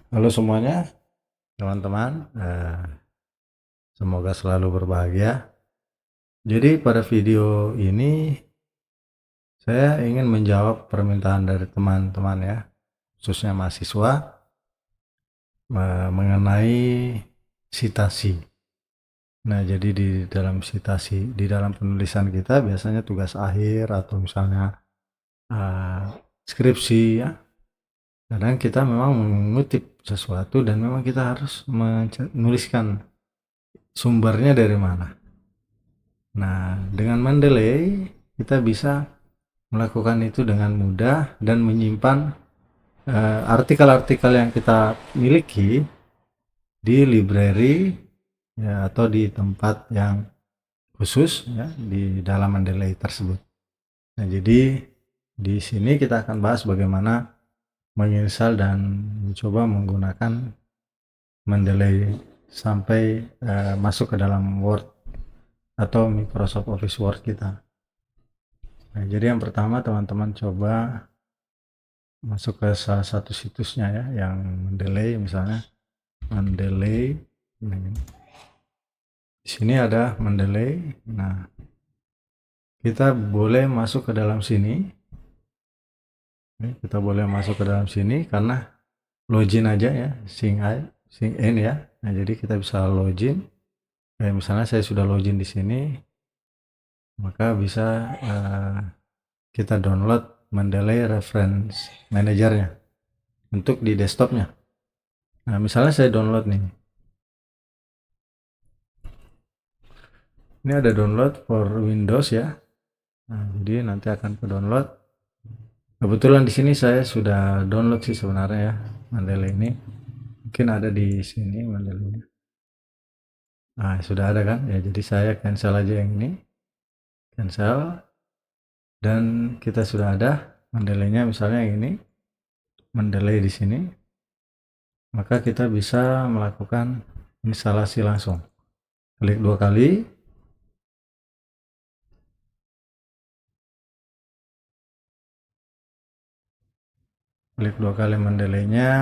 Halo semuanya, teman-teman. Semoga selalu berbahagia. Jadi pada video ini saya ingin menjawab permintaan dari teman-teman ya, khususnya mahasiswa mengenai sitasi. Nah, jadi di dalam sitasi, di dalam penulisan kita biasanya tugas akhir atau misalnya skripsi ya. Kadang kita memang mengutip sesuatu dan memang kita harus menuliskan sumbernya dari mana. Nah, dengan Mendeley kita bisa melakukan itu dengan mudah dan menyimpan artikel-artikel yang kita miliki di library ya, atau di tempat yang khusus ya, di dalam Mendeley tersebut. Nah, jadi di sini kita akan bahas bagaimana menginstal dan mencoba menggunakan Mendeley sampai masuk ke dalam Word atau Microsoft Office Word kita. Nah, jadi yang pertama teman-teman coba masuk ke salah satu situsnya ya, yang Mendeley, misalnya Mendeley. Di sini ada Mendeley. Nah, kita boleh masuk ke dalam sini. Kita boleh masuk ke dalam sini karena login aja ya, sign in ya. Nah, jadi kita bisa login. Kayak misalnya saya sudah login di sini, maka bisa kita download Mendeley Reference Manager-nya untuk di desktopnya. Nah, misalnya saya download nih. Ini ada download for Windows ya. Nah, jadi nanti akan ke download. Kebetulan di sini saya sudah download sih sebenarnya ya, Mendeley ini. Mungkin ada di sini Mendeley. Nah, sudah ada kan? Ya, jadi saya cancel aja yang ini. Cancel. Dan kita sudah ada Mendeley-nya, misalnya yang ini. Mendeley di sini. Maka kita bisa melakukan instalasi langsung. Klik 2 kali. Klik 2 kali Mendeley-nya.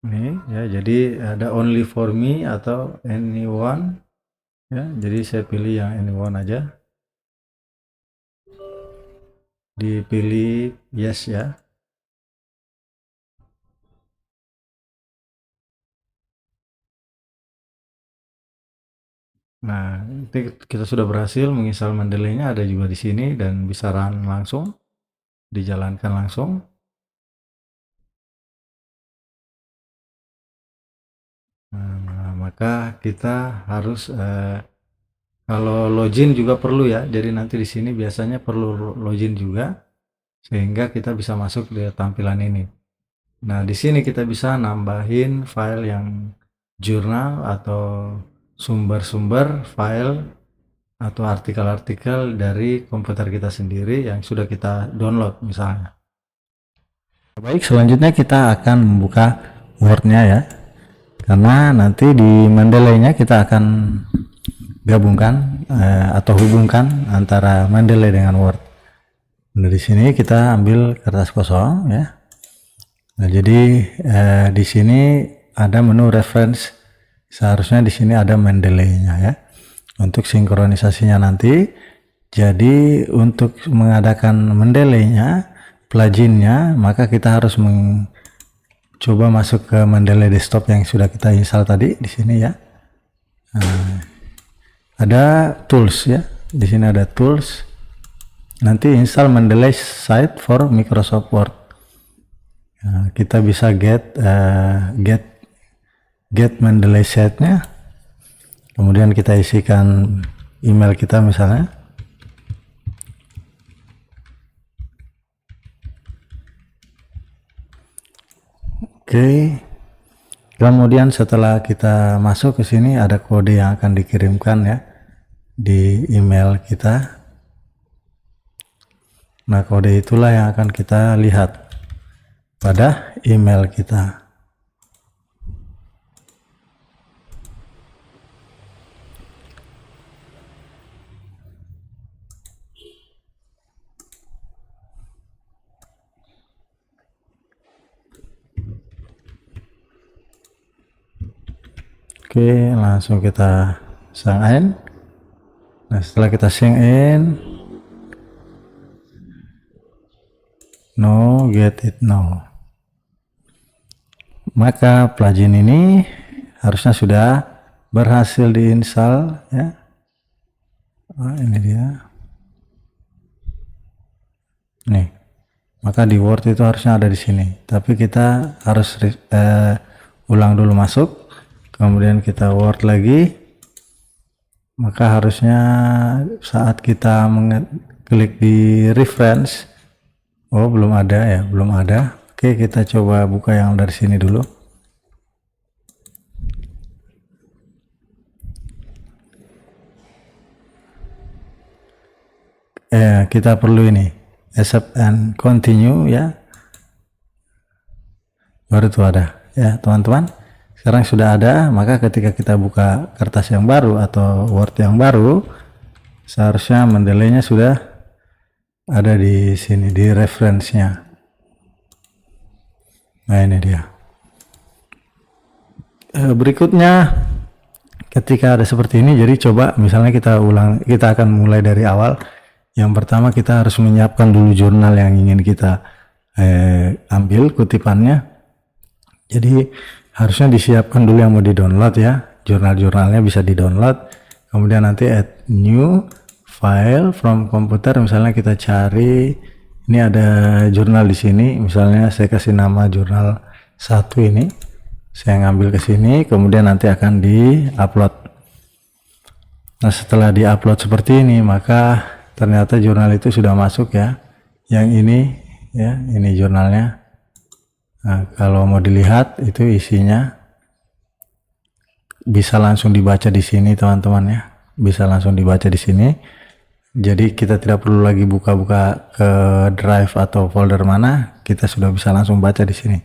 Ini ya, jadi ada only for me atau anyone ya, jadi saya pilih yang anyone aja, dipilih yes ya. Nah, kita sudah berhasil menginstal Mendeley-nya, ada juga di sini dan bisa run langsung, dijalankan langsung. Nah, maka kita harus kalau login juga perlu ya, jadi nanti di sini biasanya perlu login juga sehingga kita bisa masuk di tampilan ini. Nah, di sini kita bisa nambahin file yang jurnal atau sumber-sumber file atau artikel-artikel dari komputer kita sendiri yang sudah kita download misalnya. Baik, selanjutnya kita akan membuka Word-nya ya. Karena nanti di Mendeley-nya kita akan gabungkan atau hubungkan antara Mendeley dengan Word. Nah, di sini kita ambil kertas kosong ya. Nah, jadi di sini ada menu reference. Seharusnya di sini ada Mendeley-nya ya. Untuk sinkronisasinya nanti. Jadi untuk mengadakan Mendeley-nya, plugin-nya, maka kita harus coba masuk ke Mendeley desktop yang sudah kita install tadi di sini ya. Nah, ada tools ya. Di sini ada tools. Nanti install Mendeley site for Microsoft Word. Nah, kita bisa get Mendeley site-nya. Kemudian kita isikan email kita misalnya. Oke. Kemudian setelah kita masuk ke sini ada kode yang akan dikirimkan ya di email kita. Nah, kode itulah yang akan kita lihat pada email kita. Oke, langsung kita sign in. Nah, setelah kita sign in, no get it now, maka plugin ini harusnya sudah berhasil diinstal ya. Nah, ini dia nih, maka di Word itu harusnya ada di sini, tapi kita harus ulang dulu masuk, kemudian kita Word lagi, maka harusnya saat kita mengklik di reference, oh belum ada ya, belum ada. Oke, kita coba buka yang dari sini dulu. Kita perlu ini accept and continue ya, baru itu ada ya teman-teman. Sekarang sudah ada, maka ketika kita buka kertas yang baru atau Word yang baru, seharusnya mendelainya sudah ada di sini di reference-nya. Nah, ini dia. Berikutnya ketika ada seperti ini, jadi coba misalnya kita akan mulai dari awal. Yang pertama kita harus menyiapkan dulu jurnal yang ingin kita ambil kutipannya. Jadi harusnya disiapkan dulu yang mau di-download ya. Jurnal-jurnalnya bisa di-download. Kemudian nanti add new file from computer, misalnya kita cari, ini ada jurnal di sini, misalnya saya kasih nama jurnal 1 ini. Saya ngambil ke sini, kemudian nanti akan di-upload. Nah, setelah di-upload seperti ini, maka ternyata jurnal itu sudah masuk ya. Yang ini ya, ini jurnalnya. Nah, kalau mau dilihat itu isinya bisa langsung dibaca di sini teman-teman ya. Bisa langsung dibaca di sini. Jadi kita tidak perlu lagi buka-buka ke drive atau folder mana, kita sudah bisa langsung baca di sini.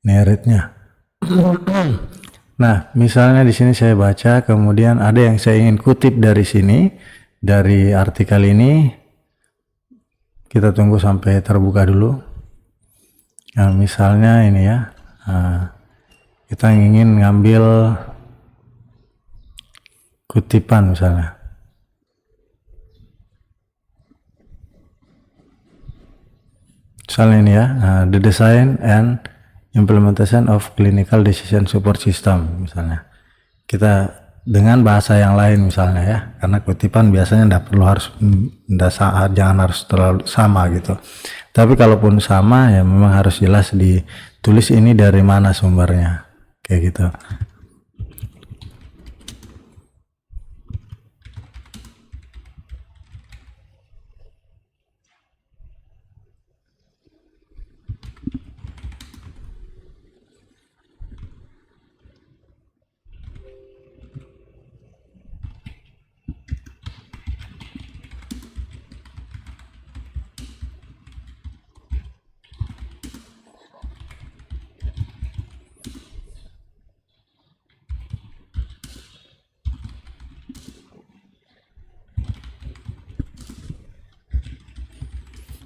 Ini read-nya. Nah, misalnya di sini saya baca, kemudian ada yang saya ingin kutip dari sini, dari artikel ini. Kita tunggu sampai terbuka dulu. Nah, misalnya ini ya, kita ingin ngambil kutipan misalnya. Misalnya ini ya, the design and implementation of clinical decision support system misalnya. Kita dengan bahasa yang lain misalnya ya, karena kutipan biasanya jangan harus terlalu sama gitu. Tapi kalaupun sama ya memang harus jelas ditulis ini dari mana sumbernya, kayak gitu.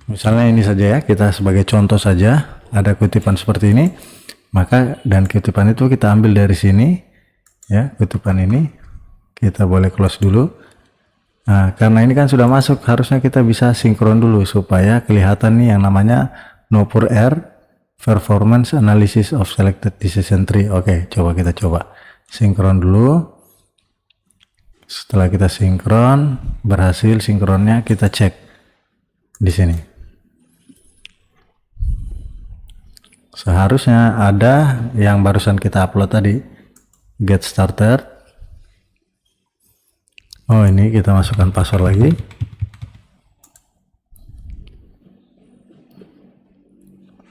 Misalnya ini saja ya, kita sebagai contoh saja, ada kutipan seperti ini, maka dan kutipan itu kita ambil dari sini ya, kutipan ini kita boleh close dulu. Nah, karena ini kan sudah masuk, harusnya kita bisa sinkron dulu supaya kelihatan nih yang namanya Nopur R Performance Analysis of Selected Decision Tree. Oke, coba kita sinkron dulu. Setelah kita sinkron, berhasil sinkronnya, kita cek di sini. Seharusnya ada yang barusan kita upload tadi, get started. Oh, ini kita masukkan password lagi.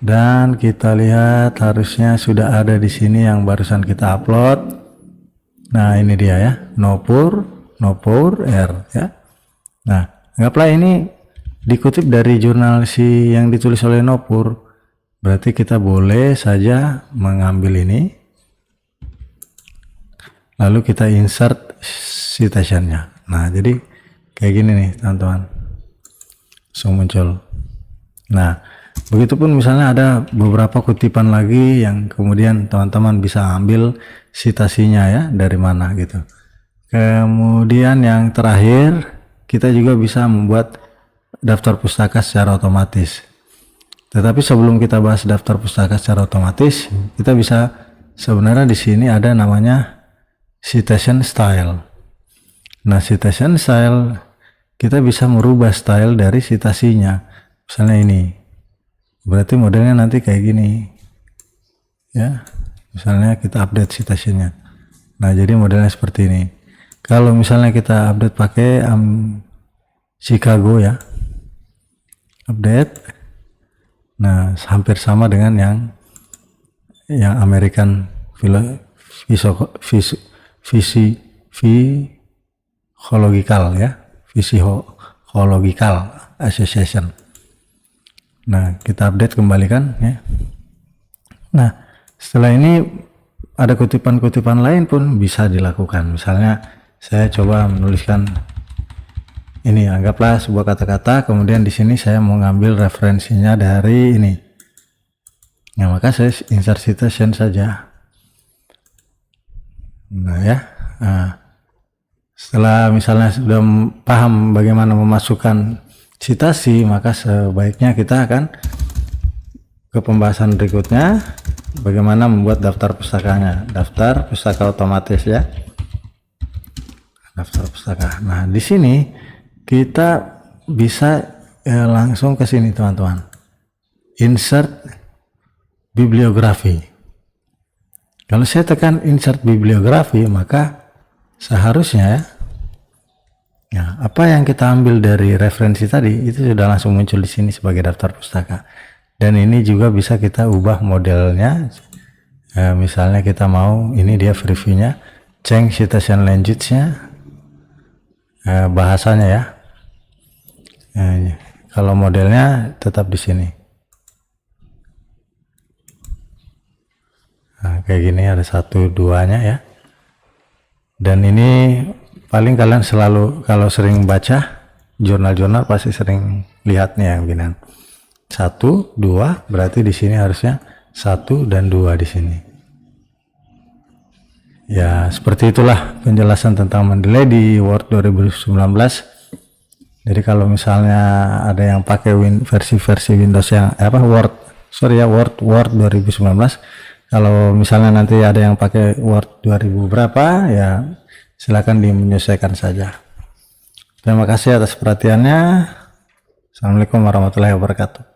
Dan kita lihat harusnya sudah ada di sini yang barusan kita upload. Nah, ini dia ya, Nopur R ya. Nah, anggaplah ini dikutip dari jurnal yang ditulis oleh Nopur. Berarti kita boleh saja mengambil ini, lalu kita insert citationnya. Nah, jadi kayak gini nih teman-teman, langsung muncul. Nah, begitupun misalnya ada beberapa kutipan lagi yang kemudian teman-teman bisa ambil citasinya ya, dari mana gitu. Kemudian yang terakhir, kita juga bisa membuat daftar pustaka secara otomatis. Tetapi sebelum kita bahas daftar pustaka secara otomatis, kita bisa sebenarnya di sini ada namanya citation style. Nah, citation style kita bisa merubah style dari citasinya. Misalnya ini, berarti modelnya nanti kayak gini, ya. Misalnya kita update citationnya. Nah, jadi modelnya seperti ini. Kalau misalnya kita update pakai Chicago ya, update. Nah, hampir sama dengan yang American Physiological ya, Physiological Association. Nah, kita update kembalikan ya. Nah, setelah ini ada kutipan-kutipan lain pun bisa dilakukan. Misalnya saya coba menuliskan ini, anggaplah sebuah kata-kata, kemudian di sini saya mau ngambil referensinya dari ini. Nah, maka saya insert citation saja. Nah ya, setelah misalnya sudah paham bagaimana memasukkan citasi, maka sebaiknya kita akan ke pembahasan berikutnya, bagaimana membuat daftar pustakanya, daftar pustaka otomatis ya, daftar pustaka. Nah, di sini kita bisa langsung ke sini teman-teman, insert bibliografi. Kalau saya tekan insert bibliografi, maka seharusnya ya, apa yang kita ambil dari referensi tadi itu sudah langsung muncul di sini sebagai daftar pustaka. Dan ini juga bisa kita ubah modelnya. Misalnya kita mau, ini dia previewnya, change citation language-nya, bahasanya ya. Kalau modelnya tetap di sini. Nah, kayak gini ada 1-2-nya ya. Dan ini paling kalian selalu kalau sering baca jurnal-jurnal pasti sering lihatnya yang begini. 1, 2, berarti di sini harusnya 1 dan 2 di sini. Ya, seperti itulah penjelasan tentang Mendeley di Word 2019. Jadi kalau misalnya ada yang pakai versi Windows yang Word 2019, kalau misalnya nanti ada yang pakai Word 2000 berapa, ya silakan menyesuaikan saja. Terima kasih atas perhatiannya. Assalamualaikum warahmatullahi wabarakatuh.